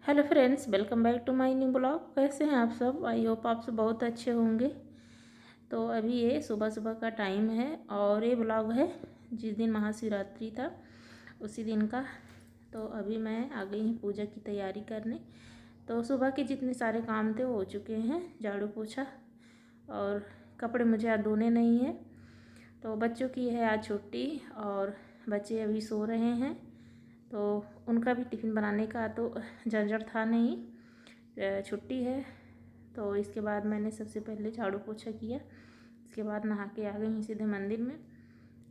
Hello friends, welcome back to my new blog. कैसे हैं आप सब? आई होप आप सब बहुत अच्छे होंगे। तो अभी ये सुबह सुबह का टाइम है और ये ब्लॉग है जिस दिन महाशिवरात्रि था उसी दिन का। तो अभी मैं आ गई हूँ पूजा की तैयारी करने। तो सुबह के जितने सारे काम थे वो हो चुके हैं, झाड़ू पोछा, और कपड़े मुझे आज धोने नहीं है। तो बच्चों की है आज छुट्टी और बच्चे अभी सो रहे हैं, तो उनका भी टिफ़िन बनाने का तो झंझट था नहीं, छुट्टी है। तो इसके बाद मैंने सबसे पहले झाड़ू पोछा किया, इसके बाद नहा के आ गई हूँ सीधे मंदिर में।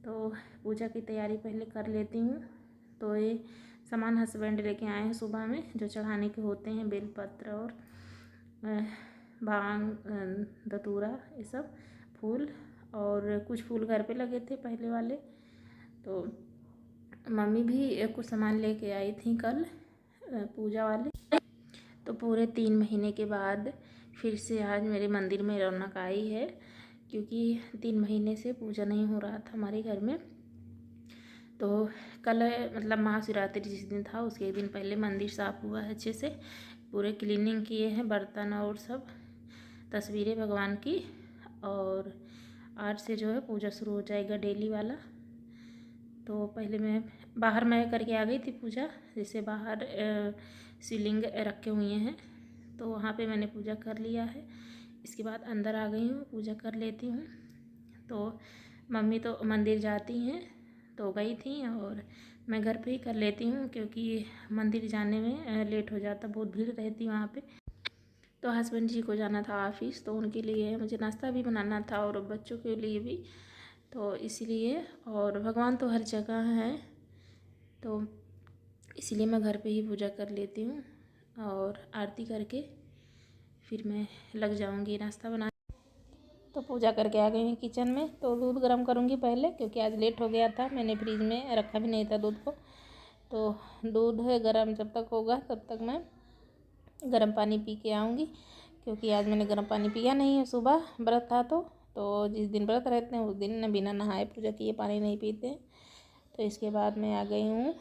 तो पूजा की तैयारी पहले कर लेती हूँ। तो ये सामान हस्बैंड लेके आए हैं सुबह में, जो चढ़ाने के होते हैं, बेलपत्र और भांग, धतूरा, ये सब फूल, और कुछ फूल घर पे लगे थे पहले वाले। तो मम्मी भी कुछ सामान लेके आई थी कल पूजा वाले। तो पूरे 3 महीने के बाद फिर से आज मेरे मंदिर में रौनक आई है, क्योंकि 3 महीने से पूजा नहीं हो रहा था हमारे घर में। तो कल मतलब महाशिवरात्रि जिस दिन था उसके एक दिन पहले मंदिर साफ़ हुआ है, अच्छे से पूरे क्लीनिंग किए हैं, बर्तन और सब, तस्वीरें भगवान की। और आज से जो है पूजा शुरू हो जाएगा डेली वाला। तो पहले मैं बाहर मैं करके आ गई थी पूजा, जैसे बाहर शिवलिंग रखे हुए हैं, तो वहाँ पे मैंने पूजा कर लिया है। इसके बाद अंदर आ गई हूँ, पूजा कर लेती हूँ। तो मम्मी तो मंदिर जाती हैं, तो गई थी, और मैं घर पे ही कर लेती हूँ, क्योंकि मंदिर जाने में लेट हो जाता, बहुत भीड़ रहती वहाँ पे। तो हस्बैंड जी को जाना था ऑफिस, तो उनके लिए मुझे नाश्ता भी बनाना था और बच्चों के लिए भी, तो इसीलिए। और भगवान तो हर जगह हैं, तो इसीलिए मैं घर पे ही पूजा कर लेती हूँ, और आरती करके फिर मैं लग जाऊँगी नाश्ता बनाने। तो पूजा करके आ गई हूँ किचन में। तो दूध गर्म करूँगी पहले, क्योंकि आज लेट हो गया था, मैंने फ्रिज में रखा भी नहीं था दूध को। तो दूध गर्म जब तक होगा तब तक मैं गर्म पानी पी के आऊँगी, क्योंकि आज मैंने गर्म पानी पिया नहीं है, सुबह व्रत था। तो जिस दिन व्रत रहते हैं उस दिन बिना नहाए पूजा किए पानी नहीं पीते हैं। तो इसके बाद मैं आ गई हूँ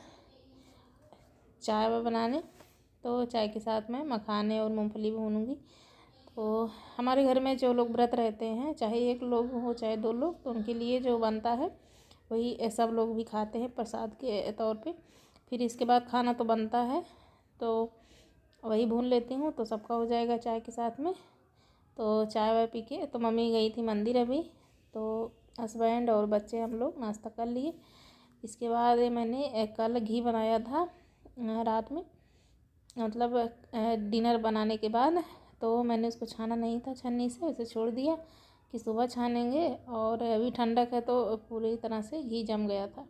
चाय बनाने। तो चाय के साथ मैं मखाने और मूंगफली भूनूंगी। तो हमारे घर में जो लोग व्रत रहते हैं, चाहे एक लोग हो चाहे 2 लोग, तो उनके लिए जो बनता है वही सब लोग भी खाते हैं प्रसाद के तौर पे। फिर इसके बाद खाना तो बनता है, तो वही भून लेती हूँ, तो सबका हो जाएगा चाय के साथ में। तो चाय वाय पी के तो मम्मी गई थी मंदिर अभी, तो हस्बैंड और बच्चे हम लोग नाश्ता कर लिए। इसके बाद मैंने कल घी बनाया था रात में, मतलब डिनर बनाने के बाद। तो मैंने उसको छाना नहीं था छन्नी से, उसे छोड़ दिया कि सुबह छानेंगे, और अभी ठंडक है तो पूरी तरह से घी जम गया था।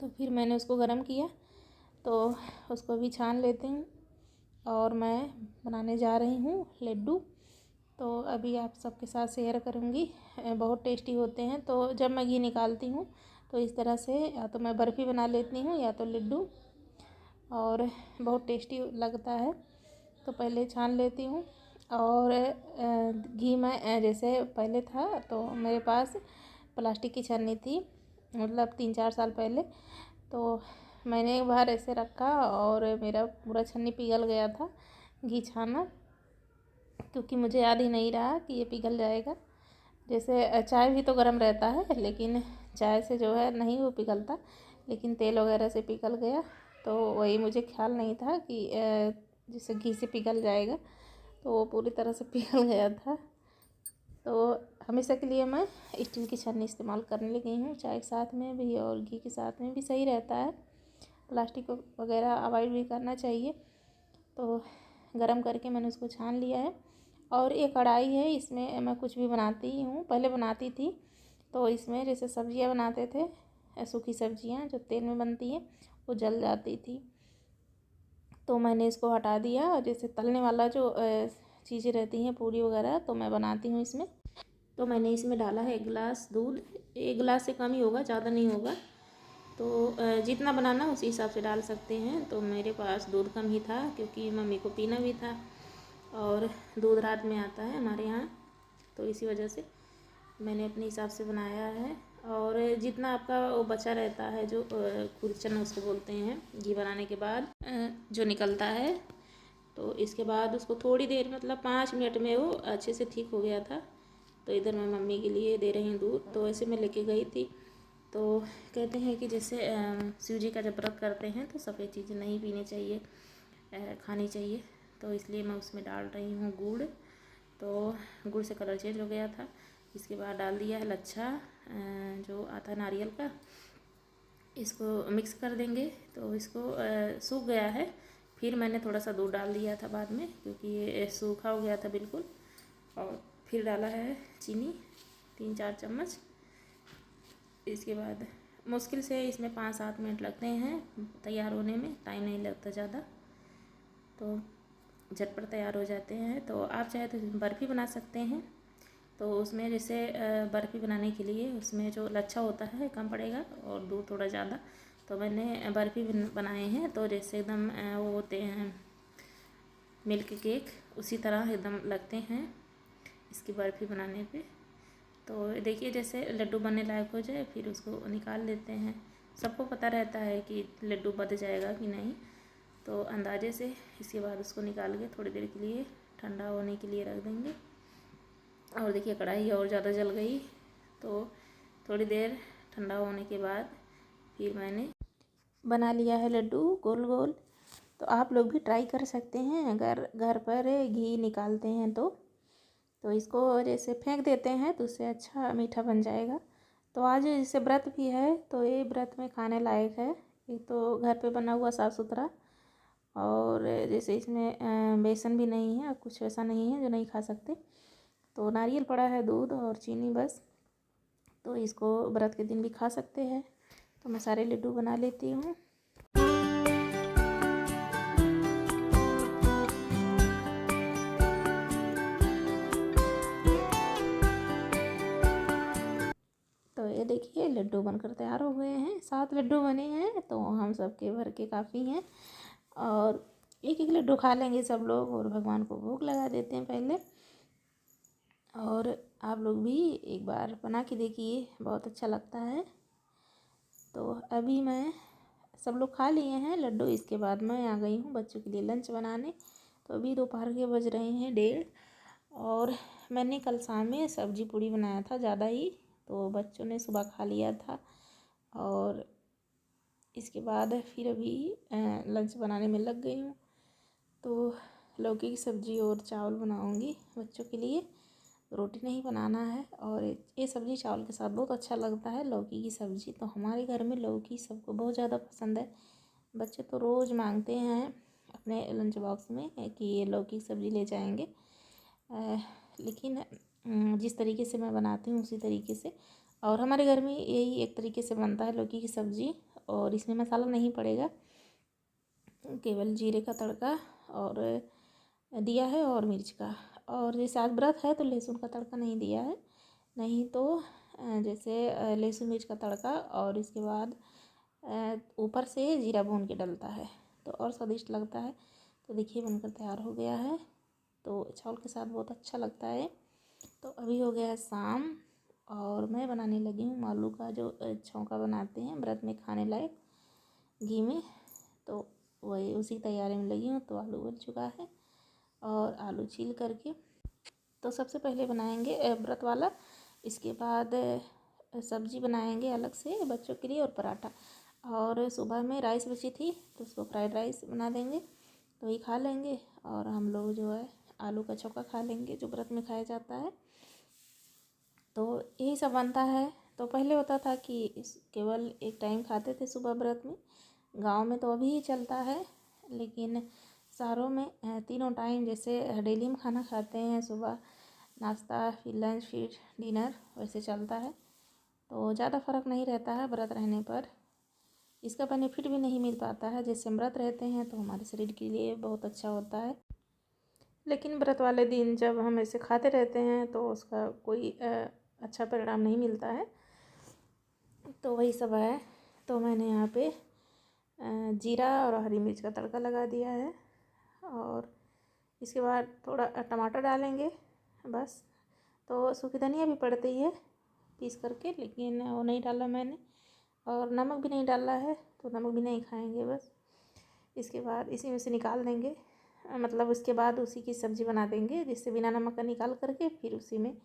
तो फिर मैंने उसको गर्म किया, तो उसको भी छान लेती हूँ, और मैं बनाने जा रही हूँ लड्डू। तो अभी आप सबके साथ शेयर करूँगी, बहुत टेस्टी होते हैं। तो जब मैं घी निकालती हूँ तो इस तरह से या तो मैं बर्फ़ी बना लेती हूँ या तो लड्डू, और बहुत टेस्टी लगता है। तो पहले छान लेती हूँ, और घी में जैसे पहले था तो मेरे पास प्लास्टिक की छन्नी थी, मतलब 3-4 साल पहले। तो मैंने एक बार ऐसे रखा और मेरा पूरा छन्नी पिघल गया था घी छाना, क्योंकि मुझे याद ही नहीं रहा कि ये पिघल जाएगा। जैसे चाय भी तो गर्म रहता है, लेकिन चाय से जो है नहीं वो पिघलता, लेकिन तेल वगैरह से पिघल गया। तो वही मुझे ख्याल नहीं था कि जैसे घी से पिघल जाएगा, तो वो पूरी तरह से पिघल गया था। तो हमेशा के लिए मैं स्टील की छन्नी इस्तेमाल करने लगी हूँ, चाय के साथ में भी और घी के साथ में भी सही रहता है। प्लास्टिक वगैरह अवॉइड भी करना चाहिए। तो गरम करके मैंने उसको छान लिया है। और ये कढ़ाई है, इसमें मैं कुछ भी बनाती हूँ, पहले बनाती थी तो इसमें जैसे सब्जियाँ बनाते थे, सूखी सब्जियाँ जो तेल में बनती हैं वो जल जाती थी। तो मैंने इसको हटा दिया, और जैसे तलने वाला जो चीज़ें रहती हैं पूरी वगैरह, तो मैं बनाती हूँ इसमें। तो मैंने इसमें डाला है 1 गिलास दूध, 1 गिलास से कम ही होगा, ज़्यादा नहीं होगा। तो जितना बनाना उसी हिसाब से डाल सकते हैं। तो मेरे पास दूध कम ही था, क्योंकि मम्मी को पीना भी था, और दूध रात में आता है हमारे यहाँ, तो इसी वजह से मैंने अपने हिसाब से बनाया है। और जितना आपका वो बचा रहता है, जो खुरचन उसको बोलते हैं, घी बनाने के बाद जो निकलता है, तो इसके बाद उसको थोड़ी देर मतलब 5 मिनट में वो अच्छे से ठीक हो गया था। तो इधर मैं मम्मी के लिए दे रही हूँ दूध। तो ऐसे मैं लेके गई थी। तो कहते हैं कि जैसे शिव जी का जब व्रत करते हैं तो सफ़ेद चीज़ें नहीं पीनी चाहिए, खानी चाहिए। तो इसलिए मैं उसमें डाल रही हूँ गुड़। तो गुड़ से कलर चेंज हो गया था। इसके बाद डाल दिया है लच्छा, जो आता है नारियल का। इसको मिक्स कर देंगे। तो इसको सूख गया है। फिर मैंने थोड़ा सा दूध डाल दिया था बाद में, क्योंकि ये सूखा हो गया था बिल्कुल। और फिर डाला है चीनी 3-4 चम्मच। इसके बाद मुश्किल से इसमें 5-7 मिनट लगते हैं तैयार होने में, टाइम नहीं लगता ज़्यादा। तो झटपट तैयार हो जाते हैं। तो आप चाहे तो बर्फ़ी बना सकते हैं। तो उसमें जैसे बर्फ़ी बनाने के लिए उसमें जो लच्छा होता है कम पड़ेगा और दूध थोड़ा ज़्यादा। तो मैंने बर्फ़ी बनाए हैं। तो जैसे एकदम वो होते हैं मिल्क केक, उसी तरह एकदम लगते हैं इसकी बर्फ़ी बनाने पे। तो देखिए जैसे लड्डू बनने लायक हो जाए फिर उसको निकाल लेते हैं। सबको पता रहता है कि लड्डू बन जाएगा कि नहीं, तो अंदाजे से। इसके बाद उसको निकाल के थोड़ी देर के लिए ठंडा होने के लिए रख देंगे। और देखिए कढ़ाई और ज़्यादा जल गई। तो थोड़ी देर ठंडा होने के बाद फिर मैंने बना लिया है लड्डू गोल गोल। तो आप लोग भी ट्राई कर सकते हैं अगर घर पर घी निकालते हैं तो इसको जैसे फेंक देते हैं तो उससे अच्छा मीठा बन जाएगा। तो आज जैसे व्रत भी है तो ये व्रत में खाने लायक है। एक तो घर पे बना हुआ साफ़ सुथरा, और जैसे इसमें बेसन भी नहीं है, कुछ ऐसा नहीं है जो नहीं खा सकते। तो नारियल पड़ा है, दूध और चीनी बस। तो इसको व्रत के दिन भी खा सकते हैं। तो मैं सारे लड्डू बना लेती हूँ। तो ये देखिए लड्डू बनकर तैयार हो गए हैं। 7 लड्डू बने हैं तो हम सबके भर के काफ़ी हैं। और एक एक लड्डू खा लेंगे सब लोग और भगवान को भोग लगा देते हैं पहले। और आप लोग भी एक बार बना के देखिए, बहुत अच्छा लगता है। तो अभी मैं सब लोग खा लिए हैं लड्डू। इसके बाद मैं आ गई हूँ बच्चों के लिए लंच बनाने। तो अभी दोपहर के बज रहे हैं 1:30। और मैंने कल शाम में सब्जी पूड़ी बनाया था ज़्यादा ही, तो बच्चों ने सुबह खा लिया था। और इसके बाद फिर अभी लंच बनाने में लग गई हूँ। तो लौकी की सब्ज़ी और चावल बनाऊँगी बच्चों के लिए, रोटी नहीं बनाना है। और ये सब्ज़ी चावल के साथ बहुत अच्छा लगता है, लौकी की सब्ज़ी। तो हमारे घर में लौकी सबको बहुत ज़्यादा पसंद है। बच्चे तो रोज़ मांगते हैं अपने लंच बॉक्स में कि ये लौकी की सब्ज़ी ले जाएंगे। लेकिन जिस तरीके से मैं बनाती हूँ उसी तरीके से। और हमारे घर में यही एक तरीके से बनता है लौकी की सब्ज़ी। और इसमें मसाला नहीं पड़ेगा, केवल जीरे का तड़का और दिया है और मिर्च का। और जैसे आज व्रत है तो लहसुन का तड़का नहीं दिया है, नहीं तो जैसे लहसुन मिर्च का तड़का और इसके बाद ऊपर से जीरा भून के डलता है तो और स्वादिष्ट लगता है। तो देखिए बनकर तैयार हो गया है। तो चावल के साथ बहुत अच्छा लगता है। तो अभी हो गया है शाम और मैं बनाने लगी हूँ आलू का जो छौंका बनाते हैं व्रत में खाने लायक घी में। तो वही उसी तैयारी में लगी हूँ। तो आलू बन चुका है और आलू छील करके तो सबसे पहले बनाएंगे व्रत वाला। इसके बाद सब्जी बनाएंगे अलग से बच्चों के लिए और पराठा। और सुबह में राइस बची थी तो उसको फ्राइड राइस बना देंगे, तो वही खा लेंगे। और हम लोग जो है आलू का छौंका खा लेंगे जो व्रत में खाया जाता है। तो यही सब बनता है। तो पहले होता था कि केवल एक टाइम खाते थे सुबह व्रत में, गांव में तो अभी ही चलता है। लेकिन शहरों में तीनों टाइम जैसे डेली में खाना खाते हैं, सुबह नाश्ता फिर लंच फिर डिनर, वैसे चलता है। तो ज़्यादा फ़र्क नहीं रहता है व्रत रहने पर। इसका बेनिफिट भी नहीं मिल पाता है। जैसे हम व्रत रहते हैं तो हमारे शरीर के लिए बहुत अच्छा होता है, लेकिन व्रत वाले दिन जब हम ऐसे खाते रहते हैं तो उसका कोई अच्छा परिणाम नहीं मिलता है। तो वही सब है। तो मैंने यहाँ पे जीरा और हरी मिर्च का तड़का लगा दिया है। और इसके बाद थोड़ा टमाटर डालेंगे बस। तो सूखी धनिया भी पड़ती है पीस करके, लेकिन वो नहीं डाला मैंने। और नमक भी नहीं डाला है तो नमक भी नहीं खाएंगे बस। इसके बाद इसी में से निकाल देंगे मतलब उसके बाद उसी की सब्ज़ी बना देंगे, जिससे बिना नमक का निकाल करके फिर उसी में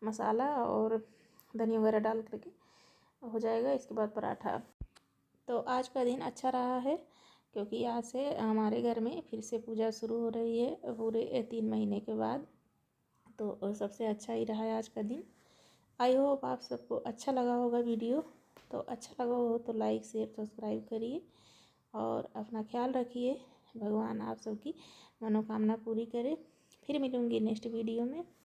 मसाला और धनिया वगैरह डाल करके हो जाएगा। इसके बाद पराठा। तो आज का दिन अच्छा रहा है, क्योंकि आज से हमारे घर में फिर से पूजा शुरू हो रही है पूरे 3 महीने के बाद। तो सबसे अच्छा ही रहा है आज का दिन। आई होप आप सबको अच्छा लगा होगा वीडियो। तो अच्छा लगा हो तो लाइक शेयर सब्सक्राइब करिए और अपना ख्याल रखिए। भगवान आप सबकी मनोकामना पूरी करे। फिर मिलूँगी नेक्स्ट वीडियो में।